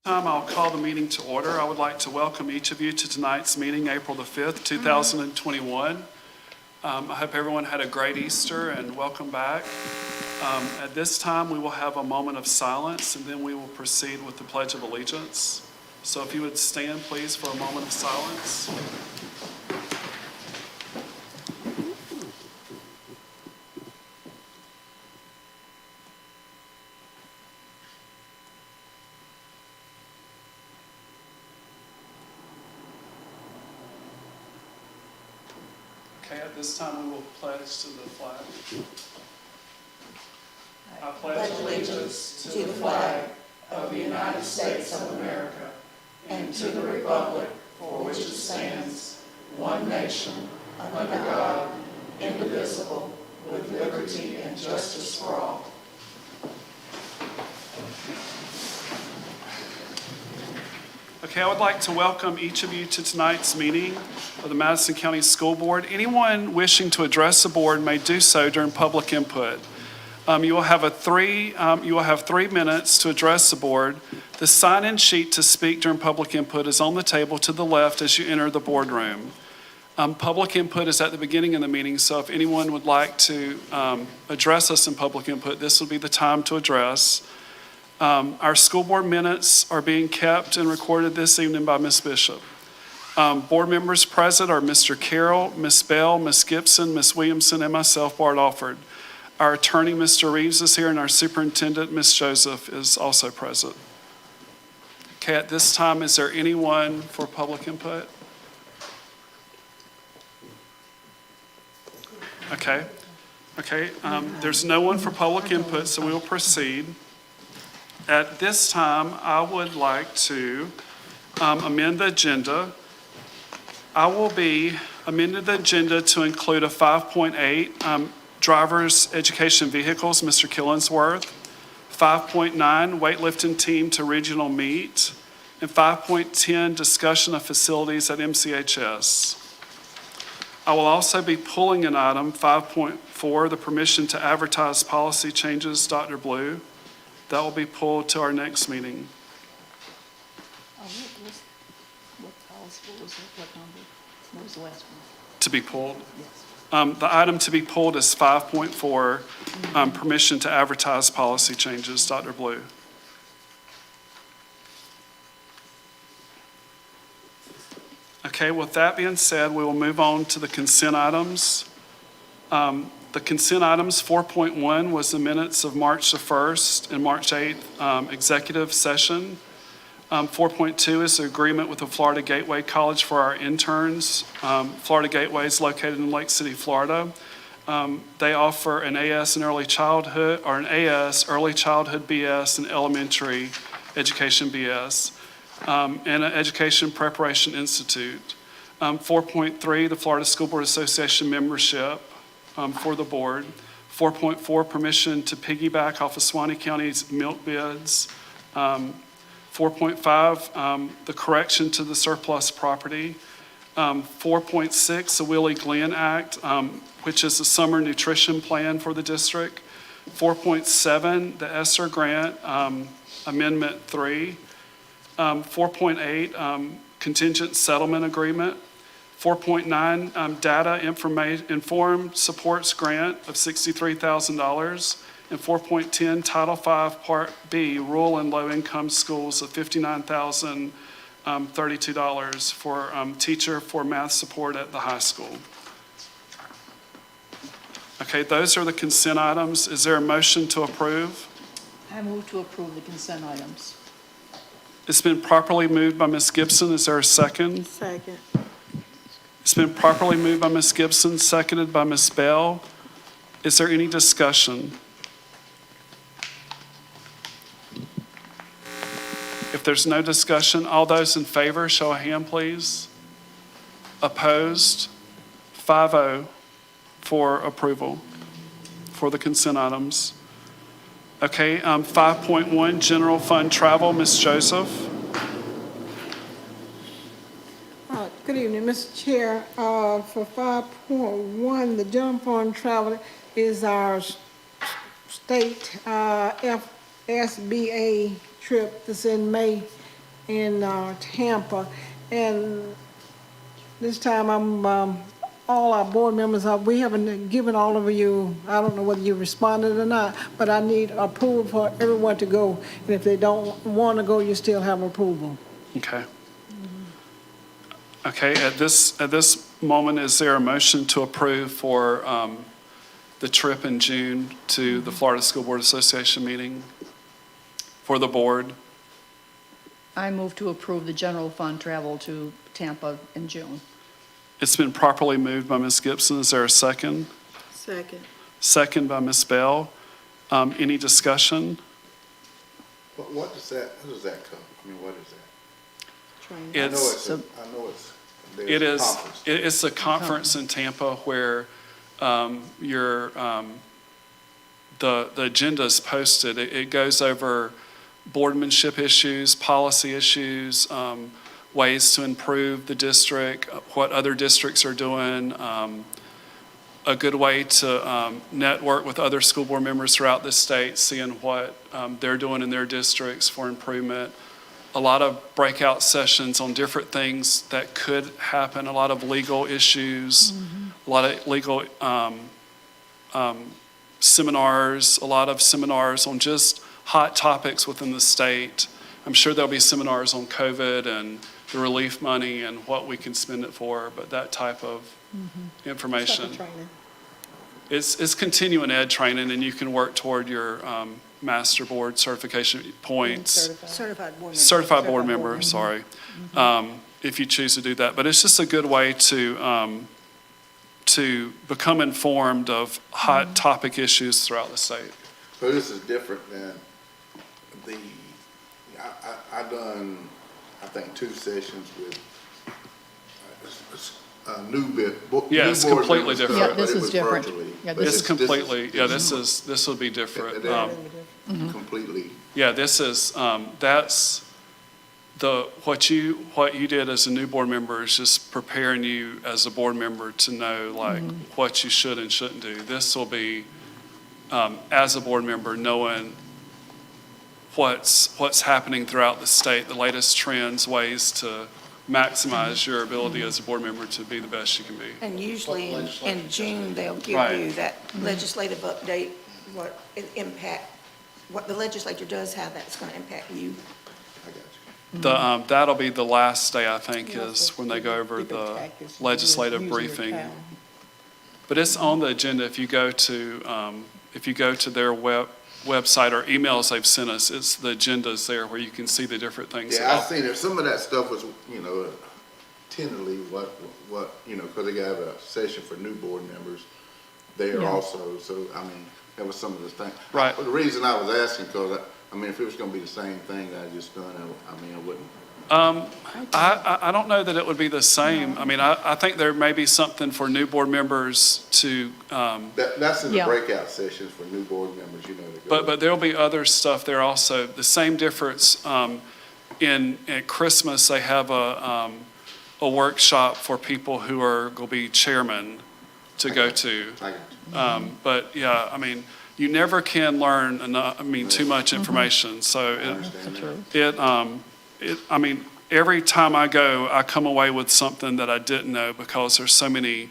I'll call the meeting to order. I would like to welcome each of you to tonight's meeting, April the 5th, 2021. I hope everyone had a great Easter and welcome back. At this time, we will have a moment of silence and then we will proceed with the Pledge of Allegiance. So if you would stand, please, for a moment of silence. Okay, at this time, we will pledge to the flag. I pledge allegiance to the flag of the United States of America and to the republic for which it stands, one nation, under God, indivisible, with liberty and justice for all. Okay, I would like to welcome each of you to tonight's meeting of the Madison County School Board. Anyone wishing to address the board may do so during public input. You will have 3 minutes to address the board. The sign-in sheet to speak during public input is on the table to the left as you enter the boardroom. Public input is at the beginning of the meeting, so if anyone would like to address us in public input, this will be the time to address. Our school board minutes are being kept and recorded this evening by Ms. Bishop. Board members present are Mr. Carroll, Ms. Bell, Ms. Gibson, Ms. Williamson, and myself, Bart Alford. Our attorney, Mr. Reeves, is here, and our superintendent, Ms. Joseph, is also present. Okay, at this time, is there anyone for public input? Okay, there's no one for public input, so we will proceed. At this time, I would like to amend the agenda. I will be amending the agenda to include a 5.8, driver's education vehicles, Mr. Killingsworth, 5.9, weightlifting team to regional meet, and 5.10, discussion of facilities at MCHS. I will also be pulling an item, 5.4, the permission to advertise policy changes, Dr. Blue. That will be pulled to our next meeting. What was the last one? To be pulled? Yes. The item to be pulled is 5.4, permission to advertise policy changes, Dr. Blue. Okay, with that being said, we will move on to the consent items. The consent items, 4.1 was the minutes of March the 1st and March 8th executive session. 4.2 is the agreement with the Florida Gateway College for our interns. Florida Gateway is located in Lake City, Florida. They offer an AS in early childhood, or an AS, early childhood BS, and elementary education BS, and an Education Preparation Institute. 4.3, the Florida School Board Association membership for the board. 4.4, permission to piggyback off of Suwannee County's milk bids. 4.5, the correction to the surplus property. 4.6, the Willie Glenn Act, which is the summer nutrition plan for the district. 4.7, the ESSER grant, Amendment 3. 4.8, contingent settlement agreement. 4.9, data informed supports grant of $63,000. And 4.10, Title V, Part B, rural and low-income schools of $59,032 for teacher for math support at the high school. Okay, those are the consent items. Is there a motion to approve? I move to approve the consent items. It's been properly moved by Ms. Gibson. Is there a second? Second. It's been properly moved by Ms. Gibson, seconded by Ms. Bell. Is there any discussion? If there's no discussion, all those in favor, show a hand, please. Opposed? 5-0 for approval for the consent items. Okay, 5.1, general fund travel, Ms. Joseph. Good evening, Mr. Chair. For 5.1, the general fund travel is our state FSBA trip that's in May in Tampa. And this time all our board members, we haven't given all of you, I don't know whether you responded or not, but I need approval for everyone to go. And if they don't want to go, you still have approval. Okay. Okay, at this moment, is there a motion to approve for the trip in June to the Florida School Board Association meeting for the board? I move to approve the general fund travel to Tampa in June. It's been properly moved by Ms. Gibson. Is there a second? Second. Second by Ms. Bell. Any discussion? What does that cover? I mean, what is that? Training. It is, conference. it's a conference in Tampa where the agenda is posted. It goes over boardmanship issues, policy issues, ways to improve the district, what other districts are doing, a good way to network with other school board members throughout the state, seeing what they're doing in their districts for improvement. A lot of breakout sessions on different things that could happen, a lot of legal issues, a lot of legal seminars, a lot of seminars on just hot topics within the state. I'm sure there'll be seminars on COVID and the relief money and what we can spend it for, but that type of information. It's continuing ed training, and you can work toward your master board certification points. Certified board member. Certified board member, sorry, if you choose to do that. But it's just a good way to become informed of hot topic issues throughout the state. So this is different than I done, I think, 2 sessions with new board. Yeah, it's completely different. Yeah, this is different. Yeah, This will be different. Completely. Yeah, this is, that's what you did as a new board member is just preparing you as a board member to know like what you should and shouldn't do. This will be, as a board member, knowing what's happening throughout the state, the latest trends, ways to maximize your ability as a board member to be the best you can be. And usually in June, they'll give Right. you that legislative update, what the legislature does have that's going to impact you. I got you. That'll be the last day, I think, is when they go over the legislative briefing. But it's on the agenda. If you go to their website or emails they've sent us, it's the agenda's there where you can see the different things. Yeah, I seen it. Some of that stuff was, tentatively what, because they got a session for new board members there also. So, I mean, that was some of the things. Right. But the reason I was asking, because, if it was going to be the same thing that I just done, I wouldn't. I don't know that it would be the same. I mean, I think there may be something for new board members to, That's in the Yeah. breakout sessions for new board members, to go. but there'll be other stuff there also. The same difference, at Christmas, they have a workshop for people who are going to be chairmen to go to. I got you. But yeah, I mean, you never can learn enough, too much information. So every time I go, I come away with something that I didn't know because there's so many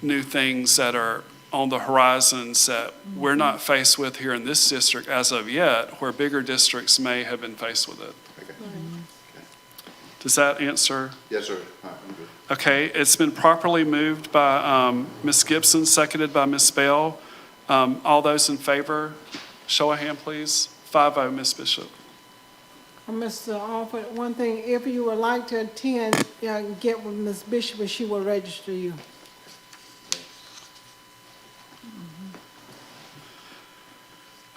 new things that are on the horizons that we're not faced with here in this district as of yet, where bigger districts may have been faced with it. Okay. Does that answer? Yes, sir. All right, I'm good. Okay, it's been properly moved by Ms. Gibson, seconded by Ms. Bell. All those in favor, show a hand, please. 5-0, Ms. Bishop. Mr. Alford, one thing, if you would like to attend, get with Ms. Bishop and she will register you.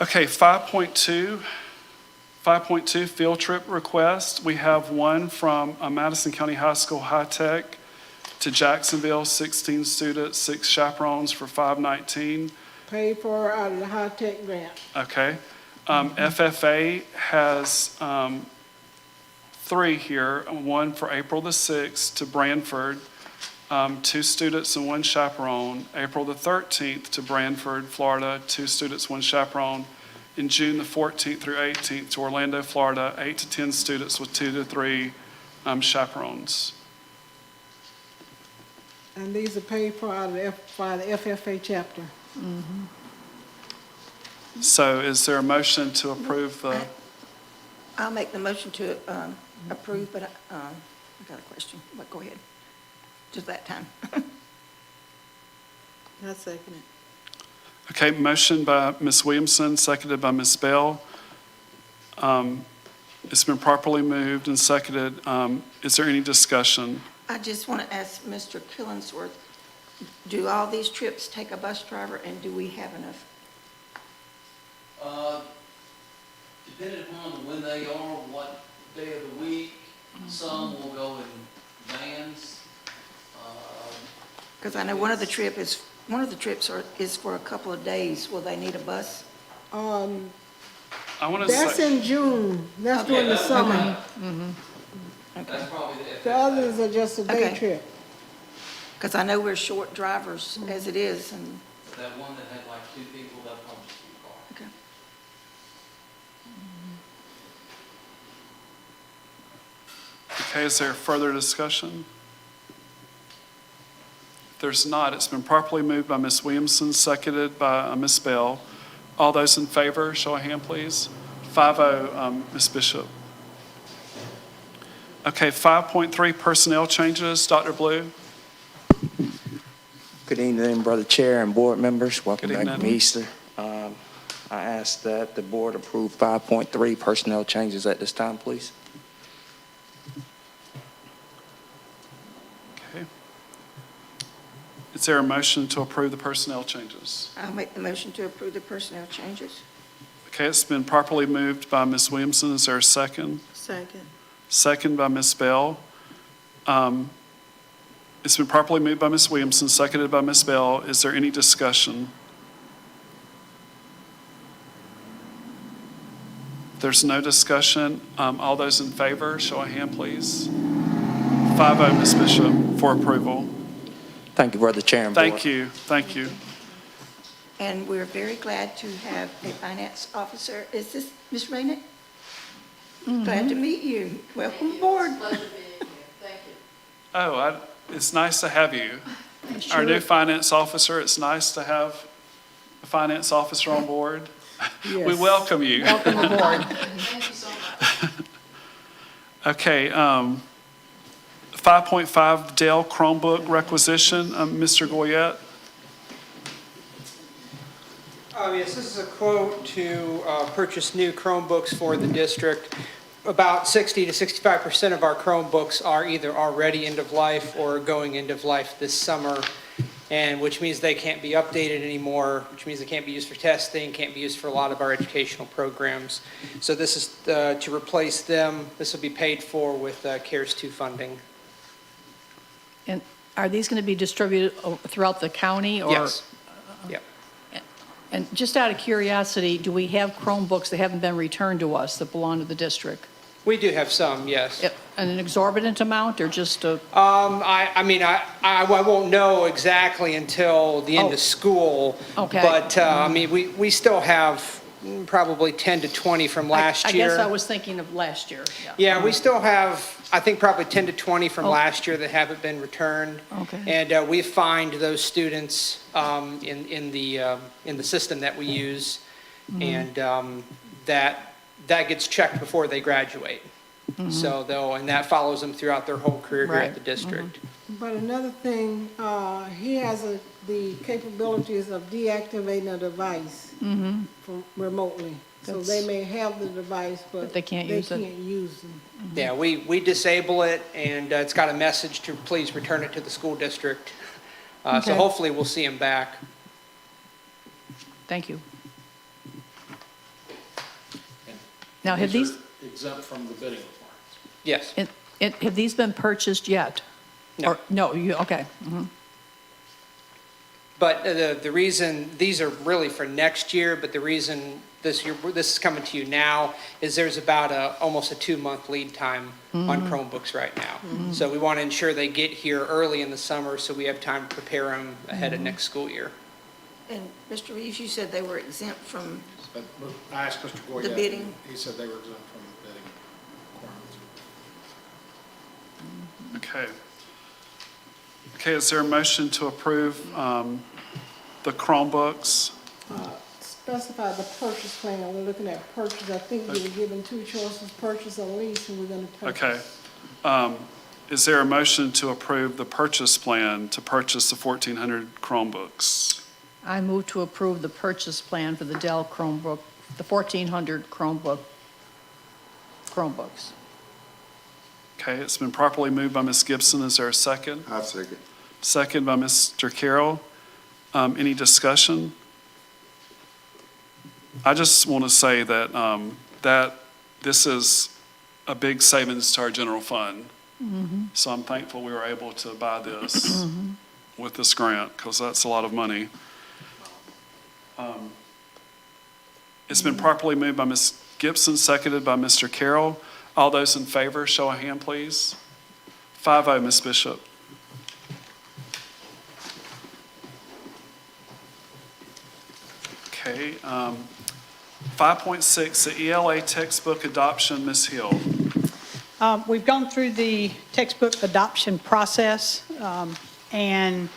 Okay, 5.2, field trip request. We have one from Madison County High School High Tech to Jacksonville, 16 students, 6 chaperones for $519. Paid for out of the high-tech grant. Okay. FFA has 3 here, one for April the 6th to Branford, 2 students and 1 chaperone. April the 13th to Branford, Florida, 2 students, 1 chaperone. in June the 14th through 18th to Orlando, Florida, 8 to 10 students with 2 to 3 chaperones. And these are paid for out of by the FFA chapter. So is there a motion to approve the, I'll make the motion to approve, but I got a question, but go ahead. Just that time. I second it. okay, motion by Ms. Williamson, seconded by Ms. Bell. It's been properly moved and seconded. Is there any discussion? I just want to ask Mr. Killingsworth, do all these trips take a bus driver, and do we have enough? Depending upon when they are, what day of the week, some will go in vans. Because I know one of the trips is for a couple of days. Will they need a bus? I want to That's say, in June, that's during the summer. That's probably the. The others are just a day Okay. trip. Because I know we're short drivers as it is, and, That one that had like 2 people, they'll probably just be a car. okay. okay, is there further discussion? If there's not, it's been properly moved by Ms. Williamson, seconded by Ms. Bell. All those in favor, show of hand, please. 5-0, Ms. Bishop. Okay, 5.3, personnel changes. Dr. Blue? Good evening, Brother Chair and board members. Welcome Good back from evening. Easter. I ask that the board approve 5.3 personnel changes at this time, please. Okay. Is there a motion to approve the personnel changes? I'll make the motion to approve the personnel changes. Okay, it's been properly moved by Ms. Williamson. Is there a second? Second. Second by Ms. Bell. It's been properly moved by Ms. Williamson, seconded by Ms. Bell. Is there any discussion? If there's no discussion, all those in favor, show of hand, please. 5-0, Ms. Bishop, for approval. Thank you, Brother Chair and board. Thank you, thank you. And we're very glad to have a finance officer. Is this Ms. Rainick? Glad to meet you. Welcome aboard. Oh, it's nice to have you. Our new finance officer, it's nice to have a finance officer on board. We Yes. welcome you. Welcome aboard. Okay, 5.5 Dell Chromebook requisition, Mr. Goyette. Yes, this is a quote to purchase new Chromebooks for the district. About 60 to 65% of our Chromebooks are either already end of life or going end of life this summer, and which means they can't be updated anymore, which means they can't be used for testing, can't be used for a lot of our educational programs. So this is to replace them. This will be paid for with CARES 2 funding. And are these going to be distributed throughout the county, or? Yes. Yep. And just out of curiosity, do we have Chromebooks that haven't been returned to us that belong to the district? We do have some, yes. An exorbitant amount, or just a? I won't know exactly until the end Oh. of school. Okay. But, we still have probably 10 to 20 from last year. I guess I was thinking of last year. Yeah, we still have, I think, probably 10 to 20 from Oh. last year that haven't been returned. Okay. And we find those students in the system that we use, Mm-hmm. and that gets checked before they graduate. So and that follows them throughout their whole career here Mm-hmm. Right. at the district. But another thing, he has the capabilities of deactivating a device from remotely. So they That's- may have the device, but they can't use it. They can't use them. Yeah, we disable it, and it's got a message to please return it to the school district. So Okay. hopefully we'll see them back. Thank you. Now, have these, Exempt from the bidding requirements. Yes. have these been purchased yet? No. Or- No, okay. Mhm. But the reason, these are really for next year, but the reason this is coming to you now is there's about almost a 2-month lead time on Chromebooks right now. So we want to ensure they get here early in the summer so we have time to prepare them ahead of next school year. And Mr. Reeves, you said they were exempt from, But I asked Mr. Goya. The bidding. He said they were exempt from bidding requirements. Okay. Okay, is there a motion to approve the Chromebooks? Specify the purchase plan. We're looking at purchase. I think we were given two choices, purchase or lease, and we're gonna purchase. Okay. Is there a motion to approve the purchase plan to purchase the 1,400 Chromebooks? I move to approve the purchase plan for the Dell Chromebook, the 1,400 Chromebooks. Okay, it's been properly moved by Ms. Gibson. Is there a second? I second. Second by Mr. Carroll. Any discussion? I just want to say that, that this is a big savings to our general fund. So I'm thankful we were able to buy this with this grant, because that's a lot of money. It's been properly moved by Ms. Gibson, seconded by Mr. Carroll. All those in favor, show a hand, please. 5-0, Ms. Bishop. Okay, 5.6, the ELA textbook adoption, Ms. Hill. We've gone through the textbook adoption process, and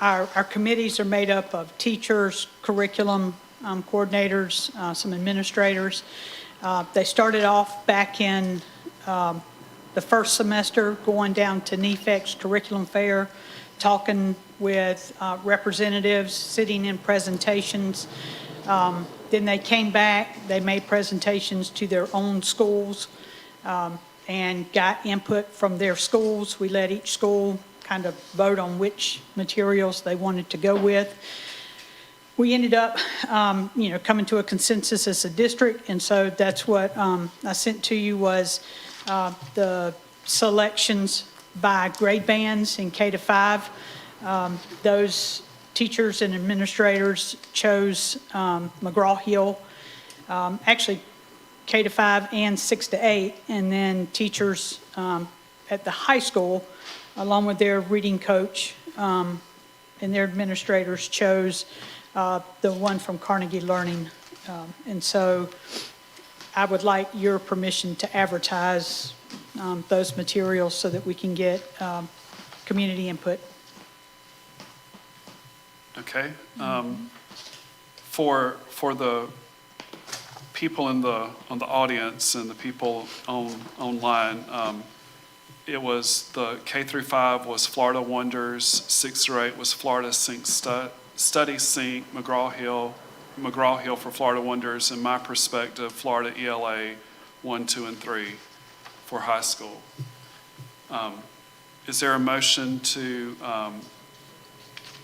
our committees are made up of teachers, curriculum coordinators, some administrators. They started off back in the first semester, going down to NEFEC's curriculum fair, talking with representatives, sitting in presentations. Then they came back, they made presentations to their own schools, and got input from their schools. We let each school kind of vote on which materials they wanted to go with. We ended up, coming to a consensus as a district, and so that's what I sent to you was the selections by grade bands in K to 5. Those teachers and administrators chose McGraw-Hill, actually K to 5 and 6 to 8, and then teachers at the high school, along with their reading coach and their administrators, chose the one from Carnegie Learning. And so I would like your permission to advertise those materials so that we can get community input. Okay. For the people on the audience and the people online, it was the K through 5 was Florida Wonders, 6 through 8 was Florida Sync Study Sync, McGraw-Hill for Florida Wonders, and my perspective, Florida ELA 1, 2, and 3 for high school. Is there a motion to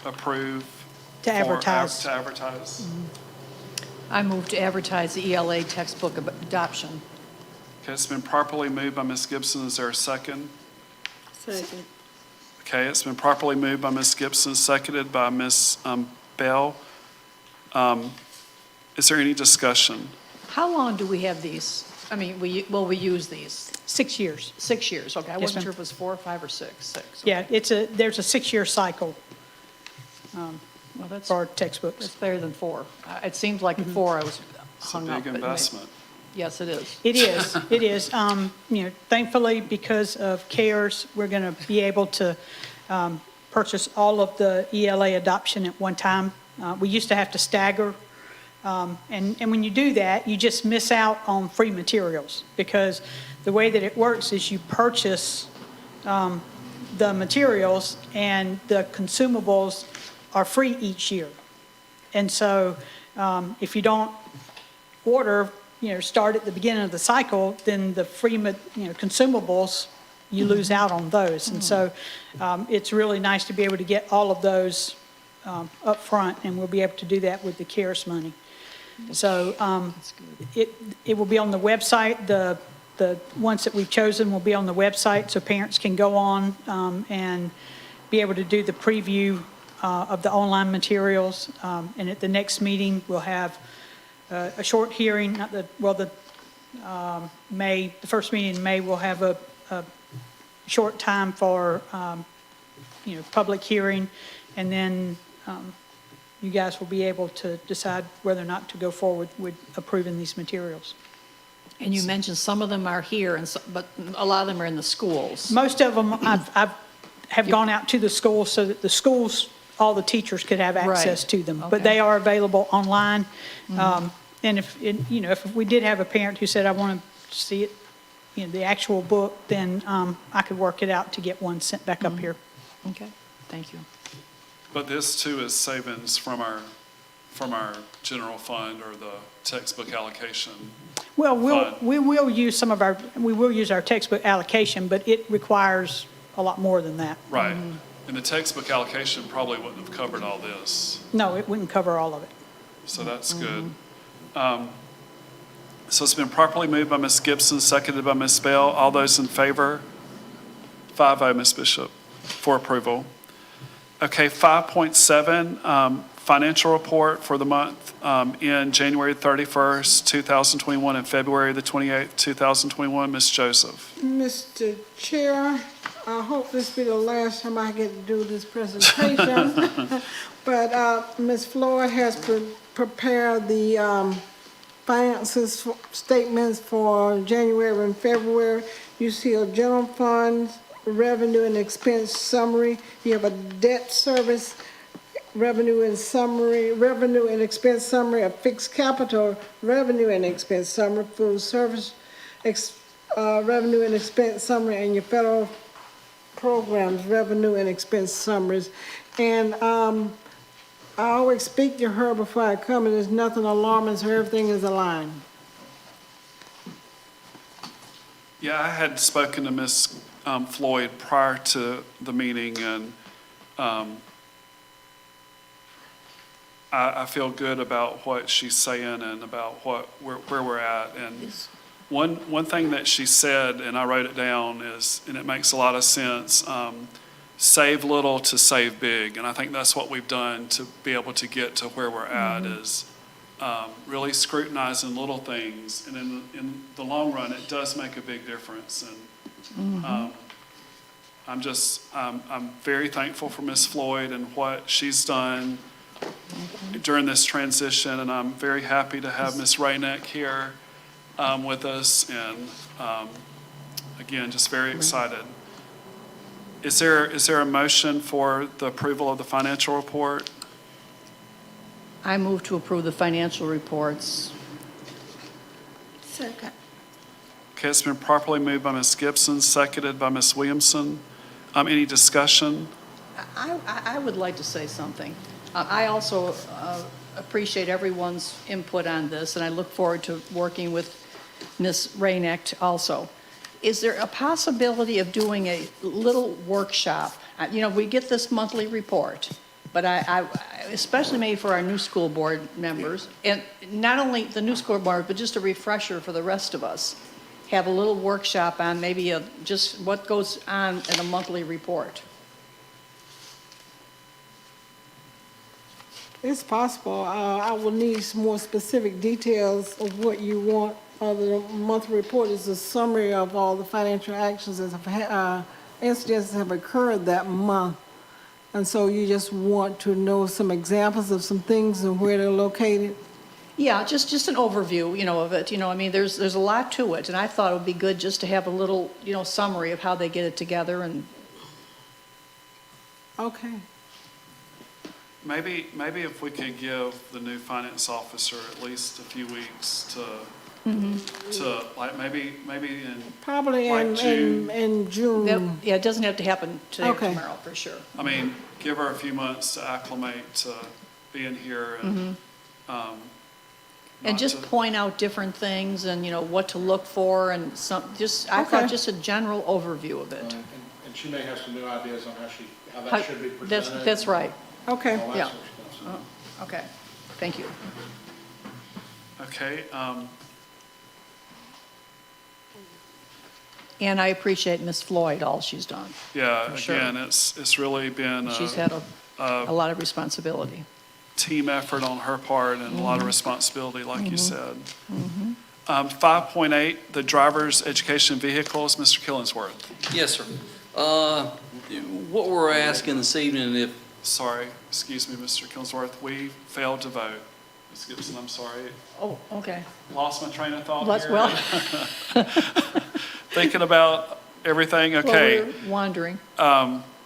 approve? To advertise. To advertise? I move to advertise the ELA textbook adoption. Okay, it's been properly moved by Ms. Gibson. Is there a second? Second. Okay, it's been properly moved by Ms. Gibson, seconded by Ms. Bell. Is there any discussion? How long do we have these? I mean, will we use these? 6 years. 6 years, okay. I Yes, wasn't ma'am. sure if it was 4 or 5 or 6. 6. Yeah, there's a 6-year cycle Well, that's for textbooks. better than 4. It seemed like at 4 I was It's a hung up. big but investment. Yes, it is. It is, it is. Thankfully, because of CARES, we're going to be able to purchase all of the ELA adoption at one time. We used to have to stagger, and when you do that, you just miss out on free materials, because the way that it works is you purchase the materials and the consumables are free each year. And so if you don't order, start at the beginning of the cycle, then the free, consumables, you lose out on those. And so it's really nice to be able to get all of those up front, and we'll be able to do that with the CARES money. So it will be on the website. The ones that we've chosen will be on the website, so parents can go on and be able to do the preview of the online materials. And at the next meeting, we'll have a short hearing, the first meeting in May, we'll have a short time for, public hearing, and then you guys will be able to decide whether or not to go forward with approving these materials. And you mentioned some of them are here, but a lot of them are in the schools. Most of them have gone out to the schools so that the schools, all the teachers could have access Right. to them. Okay. But they are available online. And if we did have a parent who said, I want to see it, the actual book, then I could work it out to get one sent back up here. Okay, thank you. But this too is savings from our general fund or the textbook allocation. Well, Fine. we will use our textbook allocation, but it requires a lot more than that. Right. And the textbook allocation probably wouldn't have covered all this. No, it wouldn't cover all of it. So that's good. So it's been properly moved by Ms. Gibson, seconded by Ms. Bell. All those in favor? 5-0, Ms. Bishop, for approval. Okay, 5.7, financial report for the month in January 31st, 2021, and February the 28th, 2021. Ms. Joseph. Mr. Chair, I hope this be the last time I get to do this presentation. But Ms. Floyd has prepared the finances statements for January and February. You see a general fund revenue and expense summary. You have a debt service revenue and expense summary, a fixed capital revenue and expense summary, food service revenue and expense summary, and your federal programs revenue and expense summaries. And I always speak to her before I come, and there's nothing alarming, so everything is aligned. Yeah, I had spoken to Ms. Floyd prior to the meeting, and I feel good about what she's saying and about where we're at. And one thing that she said, and I wrote it down, is, and it makes a lot of sense, save little to save big. And I think that's what we've done to be able to get to where we're at, is really scrutinizing little things. And in the long run, it does make a big difference. And I'm very thankful for Ms. Floyd and what she's done during this transition. And I'm very happy to have Ms. Rayneck here with us. And again, just very excited. Is there a motion for the approval of the financial report? I move to approve the financial reports. Second. Okay, it's been properly moved by Ms. Gibson, seconded by Ms. Williamson. Any discussion? I would like to say something. I also appreciate everyone's input on this, and I look forward to working with Ms. Rayneck also. Is there a possibility of doing a little workshop? We get this monthly report, but I especially maybe for our new school board members, and not only the new school board, but just a refresher for the rest of us, have a little workshop on maybe just what goes on in a monthly report. It's possible. I will need some more specific details of what you want. The monthly report is a summary of all the financial actions that incidents have occurred that month. And so you just want to know some examples of some things and where they're located? Yeah, just an overview, of it. There's a lot to it, and I thought it would be good just to have a little, summary of how they get it together. And Okay. Maybe if we could give the new finance officer at least a few weeks to like maybe in, Probably Like June. in June. yeah, it doesn't have to happen today or Okay. tomorrow, for sure. give her a few months to acclimate to being here and And not just to- point out different things and, what to look for and I thought Okay. just a general overview of it. And she may have some new ideas on how How- that should be presented. That's right. Okay. All that Yeah. sort of stuff. So- Okay, thank you. Okay, And I appreciate Ms. Floyd, all she's done. yeah, For sure. again, it's really been She's a had a lot of responsibility. team effort on her part and a lot of responsibility, like you said. 5.8, the driver's education vehicles, Mr. Killingsworth. Yes, sir. What we're asking this evening, if Sorry, excuse me, Mr. Killingsworth, we failed to vote. Ms. Gibson, I'm sorry. Oh, okay. Lost my train of thought Let's, here. well, Thinking about everything, well, okay. we're wandering.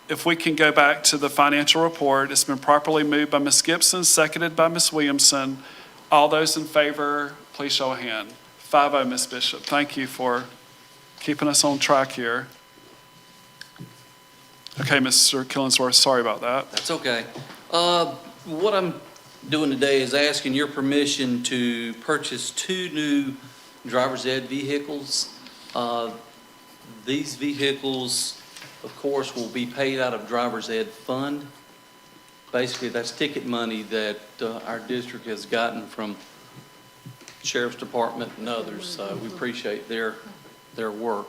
If we can go back to the financial report, it's been properly moved by Ms. Gibson, seconded by Ms. Williamson. All those in favor, please show a hand. 5-0, Ms. Bishop. Thank you for keeping us on track here. Okay, Mr. Killingsworth, sorry about that. That's okay. What I'm doing today is asking your permission to purchase 2 new driver's ed vehicles. These vehicles, of course, will be paid out of driver's ed fund. Basically, that's ticket money that our district has gotten from Sheriff's Department and others. We appreciate their work.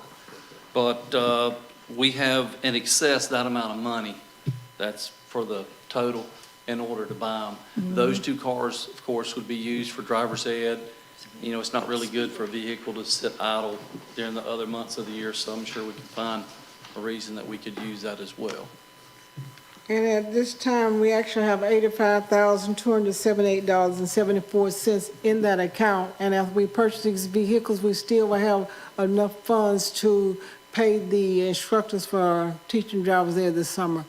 But we have in excess that amount of money. That's for the total in order to buy them. Those 2 cars, of course, would be used for driver's ed. You know, it's not really good for a vehicle to sit idle during the other months of the year, so I'm sure we can find a reason that we could use that as well. And at this time, we actually have $85,278.74 in that account. And as we purchase these vehicles, we still will have enough funds to pay the instructors for teaching driver's ed this summer.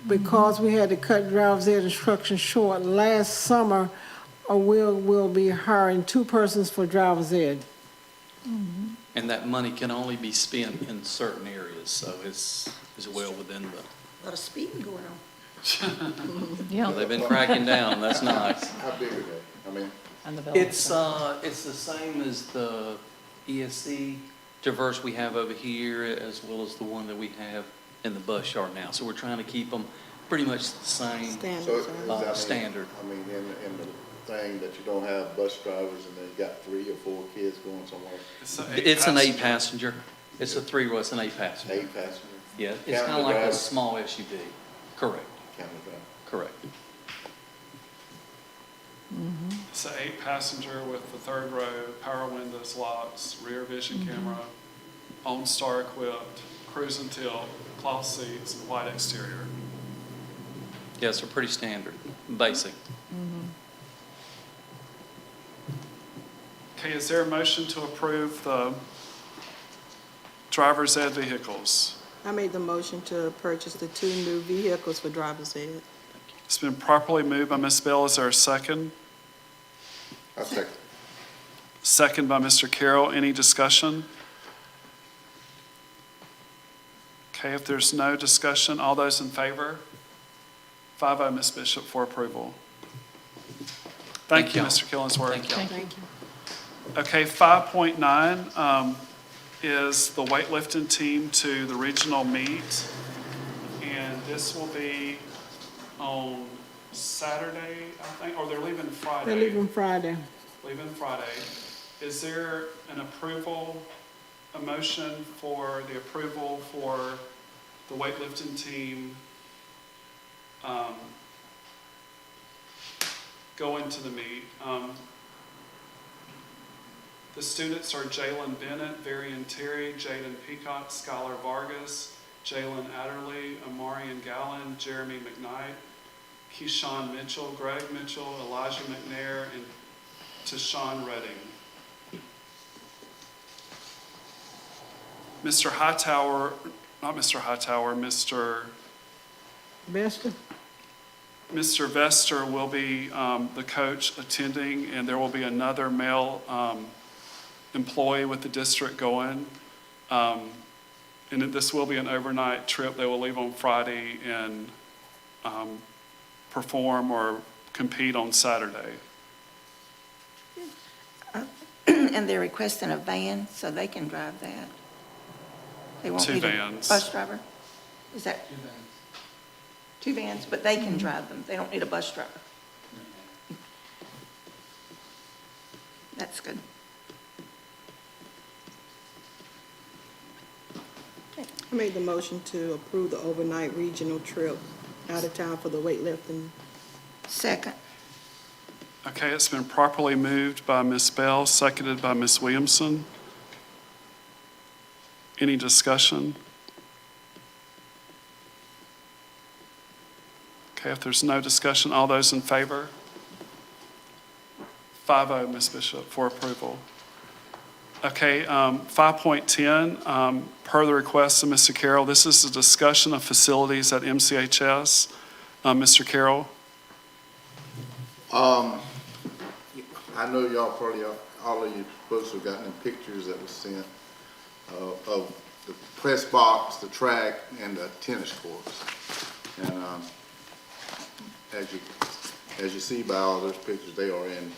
Because we had to cut driver's ed instruction short last summer, we'll be hiring 2 persons for driver's ed. And that money can only be spent in certain areas, so it's well within the, A lot of speeding going on. Yeah. they've been cracking down, that's nice. How big are they? I mean, On the It's the same as the ESC Traverse we have over here, as well as the one that we have in the bus yard now. So we're trying to keep them pretty much the same. so does that mean, Standard. I mean, in the thing that you don't have bus drivers and they've got 3 or 4 kids going somewhere, It's an 8-passenger. It's a 3-row, it's an 8-passenger. 8 passengers? Yeah, it's Counting kind the of like a driver? small SUV. Correct, Counting the driver. correct. It's an 8-passenger with the 3rd row, power windows, locks, rear vision camera, OnStar equipped, cruise and tilt, cloth seats, and white exterior. Yes, they're pretty standard, basic. Okay, is there a motion to approve the driver's ed vehicles? I made the motion to purchase the 2 new vehicles for driver's ed. It's been properly moved by Ms. Bell. Is there a second? I second. Second by Mr. Carroll. Any discussion? Okay, if there's no discussion, all those in favor? 5-0, Ms. Bishop, for approval. Thank you, you. Mr. Killingsworth. Thank you. Thank you. Okay, 5.9 is the weightlifting team to the regional meet. And this will be on Saturday, I think, or they're leaving Friday. They're leaving Friday. Leaving Friday. Is there an approval, a motion for the approval for the weightlifting team going to the meet? The students are Jalen Bennett, Varian Terry, Jaden Peacock, Skylar Vargas, Jalen Adderley, Amarian Gallen, Jeremy McKnight, Keyshawn Mitchell, Greg Mitchell, Elijah McNair, and Tashawn Redding. Mr. Hightower, not Mr. Hightower, Mr. Vester will be the coach attending, and there will be another male employee with the district going. And this will be an overnight trip. They will leave on Friday and perform or compete on Saturday. And they're requesting a van so they can drive that. They won't 2 need a vans. bus driver? Is that? 2 vans, but they can drive them. They don't need a bus driver. That's good. I made the motion to approve the overnight regional trip out of town for the weightlifting. Second. Okay, it's been properly moved by Ms. Bell, seconded by Ms. Williamson. Any discussion? Okay, Okay, if there's no discussion, all those in favor? 5-0, Ms. Bishop, for approval. Okay, 5.10, per the request of Mr. Carroll, this is a discussion of facilities at MCHS. Mr. Carroll? I know y'all probably, all of you folks have gotten the pictures that was sent of the press box, the track, and the tennis courts. And as you see by all those pictures, they are in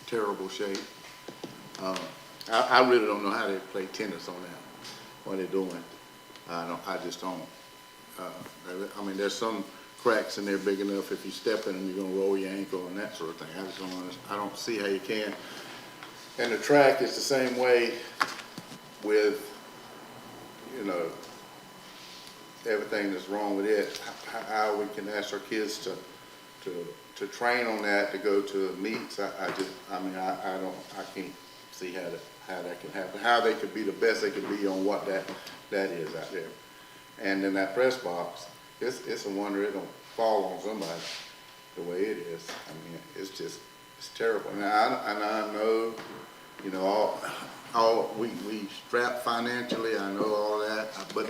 terrible shape. I really don't know how they play tennis on that, what they're doing. I just don't. I mean, there's some cracks in there big enough if you step in them, you're gonna roll your ankle and that sort of thing. I just don't understand. I don't see how you can. And the track is the same way with, you know, everything that's wrong with it. How we can ask our kids to train on that, to go to meets. I can't see how that can happen. How they could be the best they could be on what that is out there. And then that press box, it's a wonder it don't fall on somebody the way it is. I mean, it's terrible. And I know, you know, we strapped financially. I know all that, but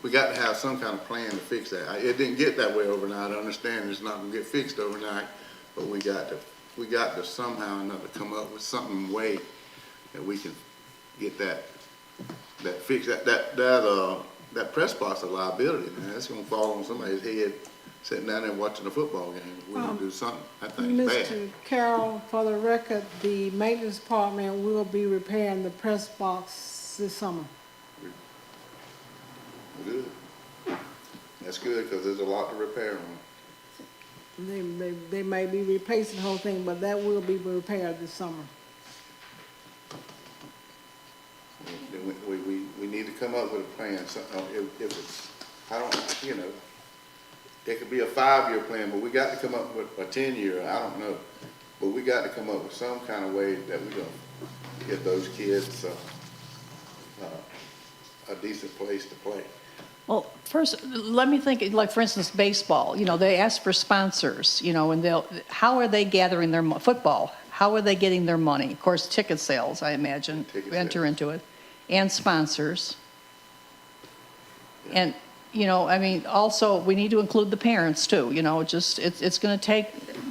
we got to have some kind of plan to fix that. It didn't get that way overnight. I understand it's not gonna get fixed overnight, but we got to somehow or another come up with something way that we can get that fixed. That press box is a liability, man. It's gonna fall on somebody's head sitting down there watching a football game. If we don't do something, that thing's bad. Mr. Carroll, for the record, the maintenance department will be repairing the press box this summer. Good. That's good, because there's a lot to repair on. They may be replacing the whole thing, but that will be repaired this summer. We need to come up with a plan. So, if it's, I don't, you know, it could be a 5-year plan, but we got to come up with a 10-year. I don't know, but we got to come up with some kind of way that we're gonna get those kids a decent place to play. Well, first, let me think, like, for instance, baseball, you know, they ask for sponsors, you know, and how are they gathering their, football, how are they getting their money? Of course, ticket sales, I imagine, enter into it, and sponsors. And, you know, I mean, also, we need to include the parents, too, you know, just, it's going to take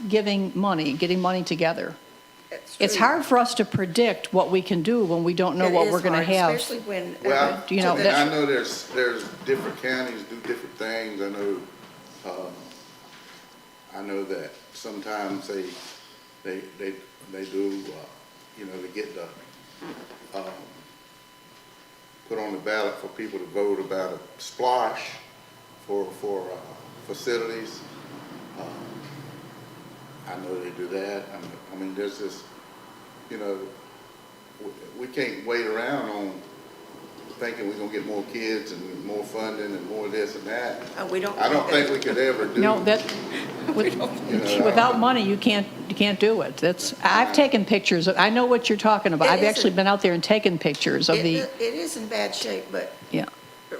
getting money together. It's hard for us to predict what we can do when we don't know what we're going to have. Especially when, Well, you know, I know there's different counties do different things. I know that sometimes they do, you know, they get the, put on the ballot for people to vote about a splash for facilities. I know they do that. I mean, there's this, you know, we can't wait around on thinking we're gonna get more kids and more funding and more this and that. we don't. I don't think we could ever do. No, without money, you can't do it. I've taken pictures, I know what you're talking about. I've actually been out there and taken pictures of It is in bad shape, but. yeah.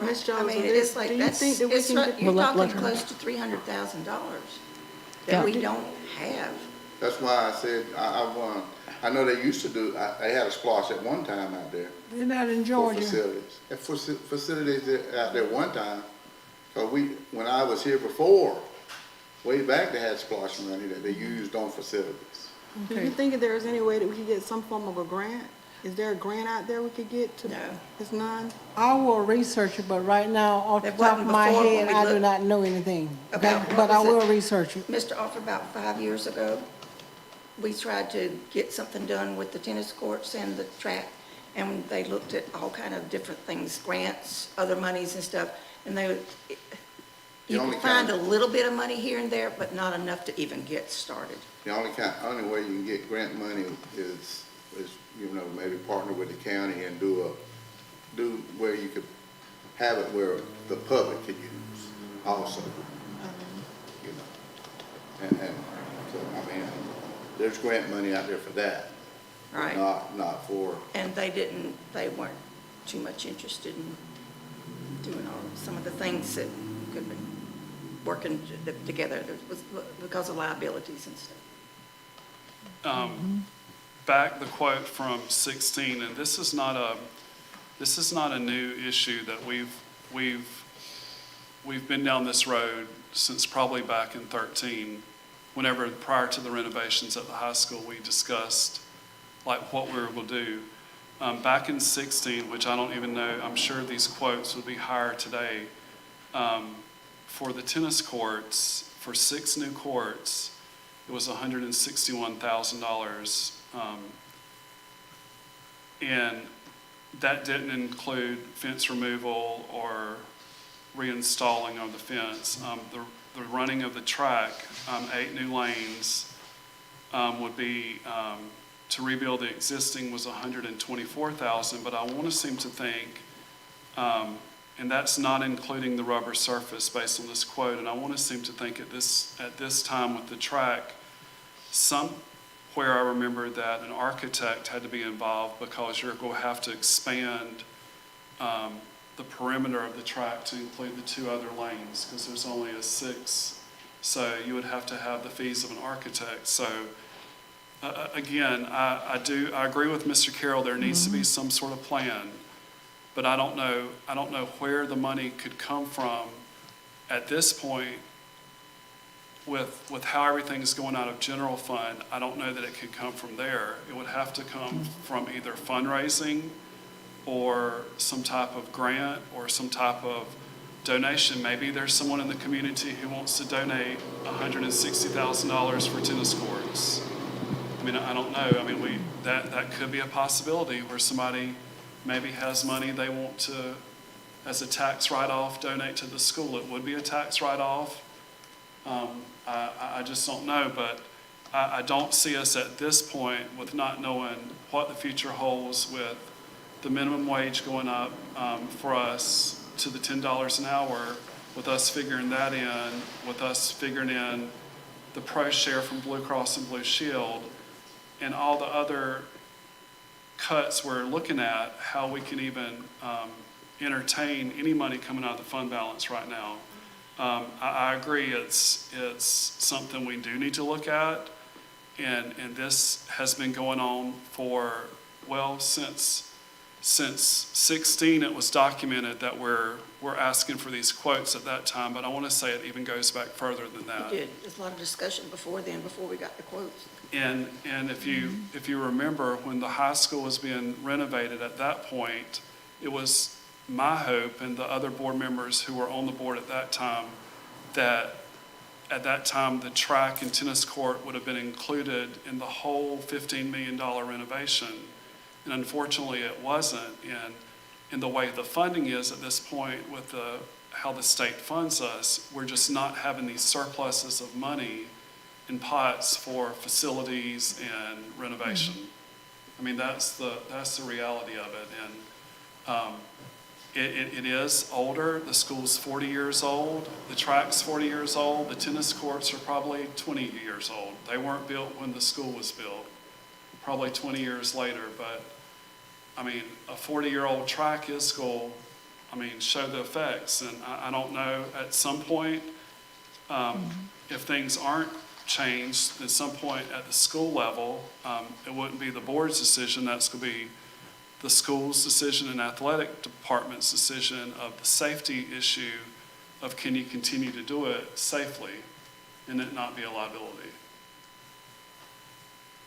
Ms. I Jones, mean, it's like, do you think that we it's can not, get- you're Well, let talking her- close to $300,000 Yeah. that we don't have. That's why I said, I know they used to do, they had a splash at one time out there. They're not in For Georgia. facilities. And for facilities out there one time, because when I was here before, way back, they had splash money that they used on facilities. Do you think if there's any way that we could get some form of a grant? Is there a grant out there we could get to? No. It's none? I will research it, but right now, off the There top of wasn't my before when head, we I do looked- not know anything. Okay, About what but I was it? will research it. Mr. Offer, about 5 years ago, we tried to get something done with the tennis courts and the track, and they looked at all kind of different things, grants, other monies and stuff, and you only can find a kind- little bit of money here and there, but not enough to even get started. The only way you can get grant money is, you know, maybe partner with the county and do where you could have it where the public could use also. You know, and so, I mean, there's grant money out there for that. Right. Not for, And they weren't too much interested in doing some of the things that could be. working together because of liabilities and stuff. Back the quote from 16, and this is not a new issue that we've been down this road since probably back in 13, whenever prior to the renovations at the high school, we discussed like what we were going to do. Back in 16, which I don't even know, I'm sure these quotes would be higher today, for the tennis courts, for 6 new courts, it was $161,000. And that didn't include fence removal or reinstalling of the fence. The running of the track, 8 new lanes, would be, to rebuild the existing was $124,000, but I want to seem to think, and that's not including the rubber surface based on this quote, and I want to seem to think at this time with the track, somewhere I remember that an architect had to be involved because you're going to have to expand the perimeter of the track to include the 2 other lanes because there's only a 6. So you would have to have the fees of an architect. So again, I agree with Mr. Carroll. There needs to be some sort of plan, but I don't know where the money could come from at this point. With how everything's going out of general fund, I don't know that it could come from there. It would have to come from either fundraising or some type of grant or some type of donation. Maybe there's someone in the community who wants to donate $160,000 for tennis courts. I mean, I don't know. I mean, that could be a possibility where somebody maybe has money they want to, as a tax write-off, donate to the school. It would be a tax write-off. I just don't know, but I don't see us at this point with not knowing what the future holds with the minimum wage going up for us to the $10 an hour, with us figuring that in, with us figuring in the pro share from Blue Cross and Blue Shield, and all the other cuts we're looking at, how we can even entertain any money coming out of the fund balance right now. I agree, it's something we do need to look at, and this has been going on for, well, since 16 it was documented that we're asking for these quotes at that time, but I want to say it even goes back further than that. We did. There's a lot of discussion before then, before we got the quotes. And if you remember, when the high school was being renovated at that point, it was my hope and the other board members who were on the board at that time that at that time the track and tennis court would have been included in the whole $15 million renovation. And unfortunately it wasn't. And in the way the funding is at this point with how the state funds us, we're just not having these surpluses of money in pots for facilities and renovation. I mean, that's the reality of it. And it is older. The school's 40 years old. The track's 40 years old. The tennis courts are probably 20 years old. They weren't built when the school was built, probably 20 years later. But, I mean, a 40-year-old track is going to, show the effects. And I don't know, at some point, if things aren't changed, at some point at the school level, it wouldn't be the board's decision. That's going to be the school's decision and athletic department's decision of the safety issue of can you continue to do it safely and it not be a liability.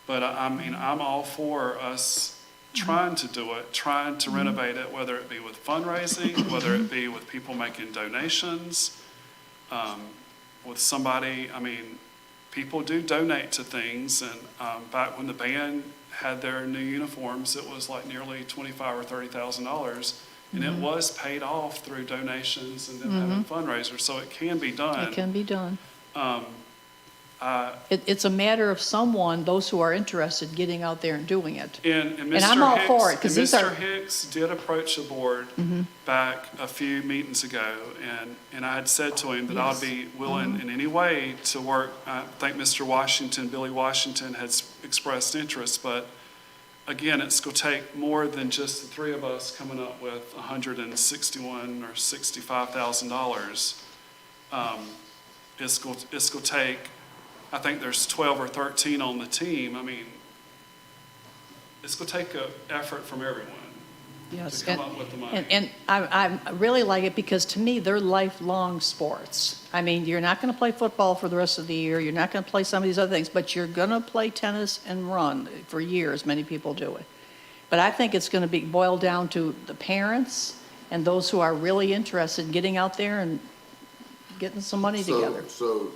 But I'm all for us trying to do it, trying to renovate it, whether it be with fundraising, whether it be with people making donations, with somebody, people do donate to things, and back when the band had their new uniforms, it was like nearly $25,000 or $30,000, and it was paid off through donations and then having fundraisers, so it can be done. It can be done. It's a matter of those who are interested, getting out there and doing it. And I'm all for it, 'cause these are- Mr. Hicks did approach the board back a few meetings ago, and I had said to him that I'd be willing in any way to work. I think Mr. Washington, Billy Washington, has expressed interest, but again, it's going to take more than just the 3 of us coming up with $161,000 or $65,000. it's going to take, I think there's 12 or 13 on the team. I mean, it's going to take an effort from everyone Yes. to come up with the money. And I really like it because to me, they're lifelong sports. I mean, you're not going to play football for the rest of the year. You're not going to play some of these other things, but you're going to play tennis and run for years. Many people do it. But I think it's going to be boiled down to the parents and those who are really interested in getting out there and getting some money together. So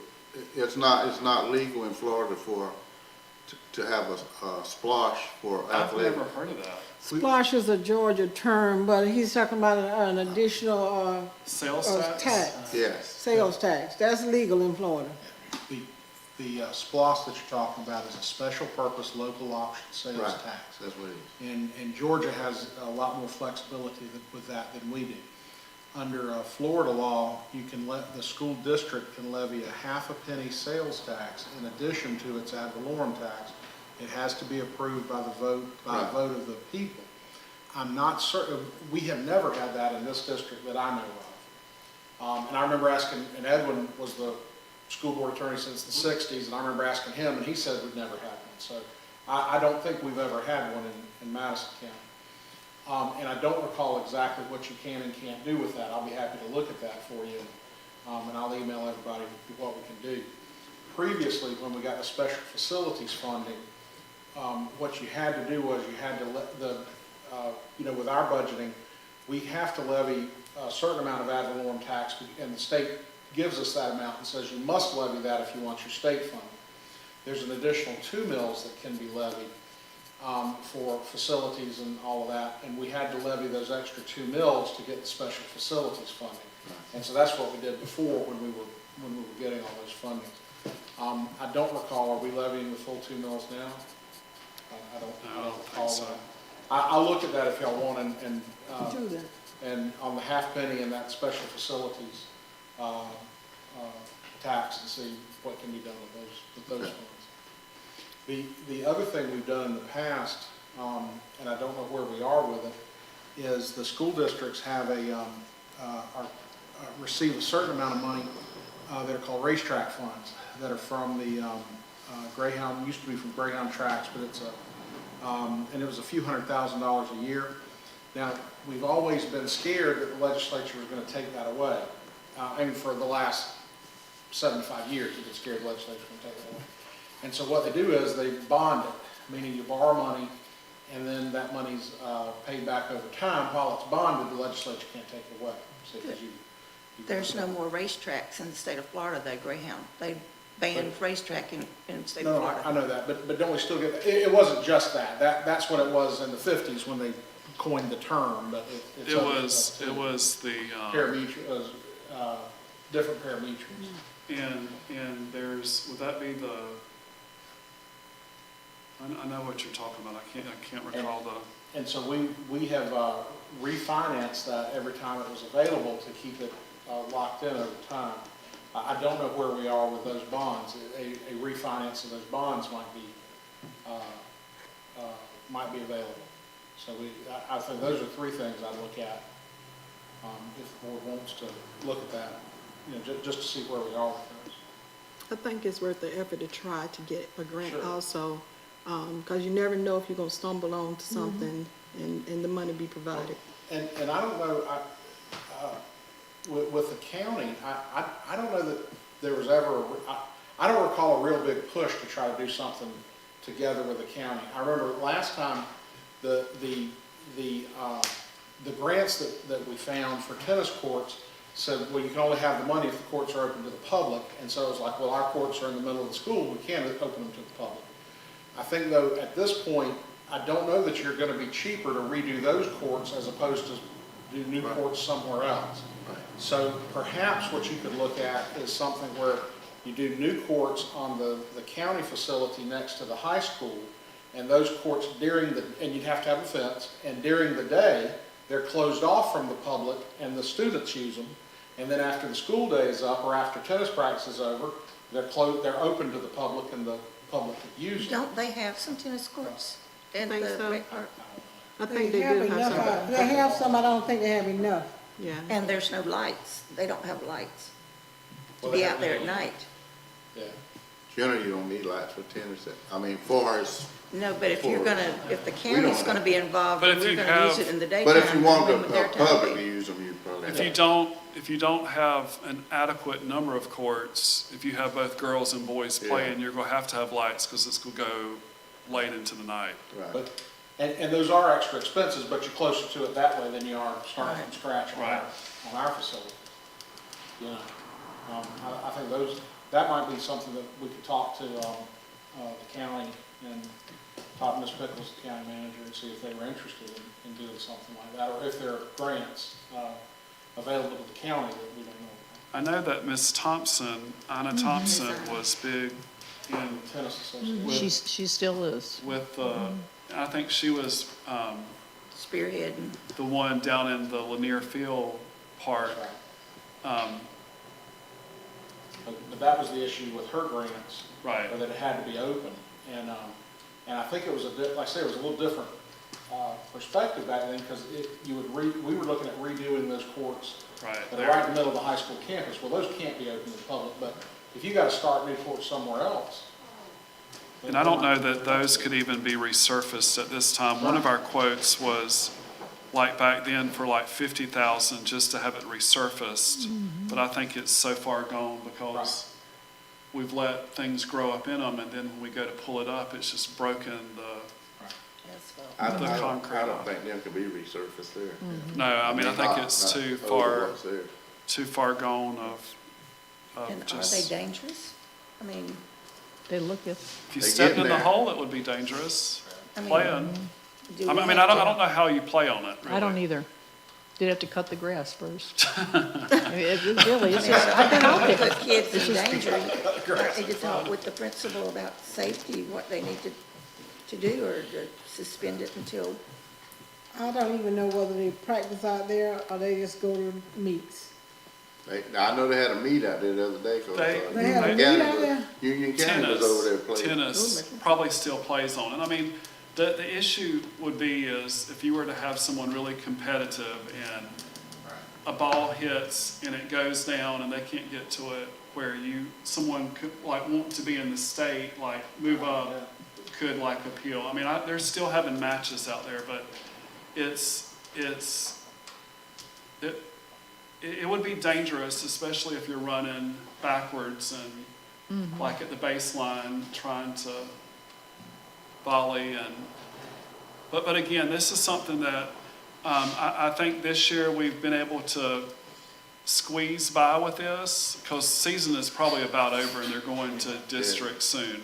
it's not legal in Florida to have a splosh for I've athletic? never heard of that. Splosh is a Georgia term, but he's talking about an additional Sales tax? tax, Yes. sales tax. That's legal in Florida. The SPLOST that you're talking about is a special purpose local option sales Right. tax. That's what it is. And Georgia has a lot more flexibility with that than we do. Under Florida law, the school district can levy a half a penny sales tax in addition to its ad valorem tax. It has to be approved by a vote of the people. I'm not certain, we have never had that in this district that I know of. And I remember asking, and Edwin was the school board attorney since the 60s, and I remember asking him, and he said we'd never had one. So I don't think we've ever had one in Madison County. And I don't recall exactly what you can and can't do with that. I'll be happy to look at that for you, and I'll email everybody what we can do. Previously, when we got the special facilities funding, what you had to do was you had to let with our budgeting, we have to levy a certain amount of ad valorem tax, and the state gives us that amount and says you must levy that if you want your state funding. There's an additional 2 mills that can be levied for facilities and all of that, and we had to levy those extra 2 mills to get the special facilities funding. And so that's what we did before when we were getting all those fundings. I don't recall, are we levying the full 2 mills now? I don't recall so. that. I'll look at that if y'all want, and Do that. and on the half penny and that special facilities tax, and see what can be done with those funds. The other thing we've done in the past, and I don't know where we are with it, is the school districts have receive a certain amount of money that are called racetrack funds that are from the Greyhound, used to be from Greyhound tracks, but it's and it was a few $100,000s a year. Now, we've always been scared that the legislature was going to take that away. And for the last 75 years, we've been scared the legislature was going to take that away. And so what they do is they bond it, meaning you borrow money, and then that money's paid back over time. While it's bonded, the legislature can't take it away. See, 'cause There's no more racetracks in the state of Florida, though, Greyhound. They banned racetrack in the state of No, Florida. I know that, but don't we still get, it wasn't just that. That's what it was in the 50s when they coined the term, but it's. It was the, Parimutuel, different parimutuels. and there's, would that be the, I know what you're talking about. I can't recall the. And so we have refinanced that every time it was available to keep it locked in over time. I don't know where we are with those bonds. A refinance of those bonds might be available. So I think those are 3 things I look at if the board wants to look at that, just to see where we are with those. I think it's worth the effort to try to get a grant Sure. also, because you never know if you're going to stumble onto something and the money be provided. And I don't know, with the county, I don't know that there was ever, I don't recall a real big push to try to do something together with the county. I remember last time, the grants that we found for tennis courts said, well, you can only have the money if the courts are open to the public. And so it was like, well, our courts are in the middle of the school, we can't open them to the public. I think though, at this point, I don't know that you're going to be cheaper to redo those courts as opposed to do new courts somewhere else. So perhaps what you could look at is something where you do new courts on the county facility next to the high school, and those courts and you'd have to have a fence, and during the day, they're closed off from the public and the students use them, and then after the school day is up or after tennis practice is over, they're open to the public and the public could use them. Don't they have some tennis courts? in Think the so? rec park? I think they do have some. They have some, I don't think they have enough. Yeah. And there's no lights. They don't have lights. to be out there at night. Yeah. Generally, you don't need lights for tennis. I mean, far as, No, but if you're gonna, if the county's gonna be involved, But and if we're you gonna use have- it in the daytime. but if you want then the their time public be- to use them, you probably. If you don't have an adequate number of courts, if you have both girls and boys Yeah. playing, you're gonna have to have lights, because it's gonna go late into the night. Right. But, and those are extra expenses, but you're closer to it that way than you are starting from scratch Right. on our facility. You know, I think that might be something that we could talk to, the county and talk to Ms. Pickles, the county manager, and see if they were interested in doing something like that, or if there are grants, available to the county that we don't know I know that Miss Thompson, Anna Thompson, was big in, about. Tennis association. She still is. with, I think she was Spearhead and, the one down in the Lanier Field Park. Right. But that was the issue with her grants. Right. Or that it had to be open, and I think it was like I say, it was a little different, perspective back then, because we were looking at redoing those courts Right. that are right in the middle of the high school campus. Well, those can't be open to the public, but if you gotta start new courts somewhere else. And I don't know that those could even be resurfaced at this time. One of our quotes was, like back then, for like 50,000 just to have it resurfaced. But I think it's so far gone because we've let things grow up in them, and then when we go to pull it up, it's just broken I the don't concrete off. think them can be resurfaced there. No, I mean, I think it's Not too over what's there. gone of and are they just, dangerous? I mean, They look it. if you They stepped get in the there. hole, it would be dangerous. I mean, Playing. do I we mean, have I to- don't know how you play on it, really. I don't either. You'd have to cut the grass first. I mean, it really, it's just, I've been out Put there. kids in danger. I need to talk with the principal about safety, what they need to do, or to suspend it until, I don't even know whether they practice out there or they just go to meets. I know they had a meet out there the other day. 'Cause, They had a Union meet County out was- there? Union County was over there playing. Tennis probably still plays on it. I mean, the issue would be is if you were to have someone really competitive and a ball hits and it goes down and they can't get to it, where someone could, like, want to be in the state, like, move up, could, like, appeal. I mean, they're still having matches out there, but it would be dangerous, especially if you're running backwards and like at the baseline trying to volley but again, this is something that I think this year we've been able to squeeze by with this, because season is probably about over and they're going to district soon.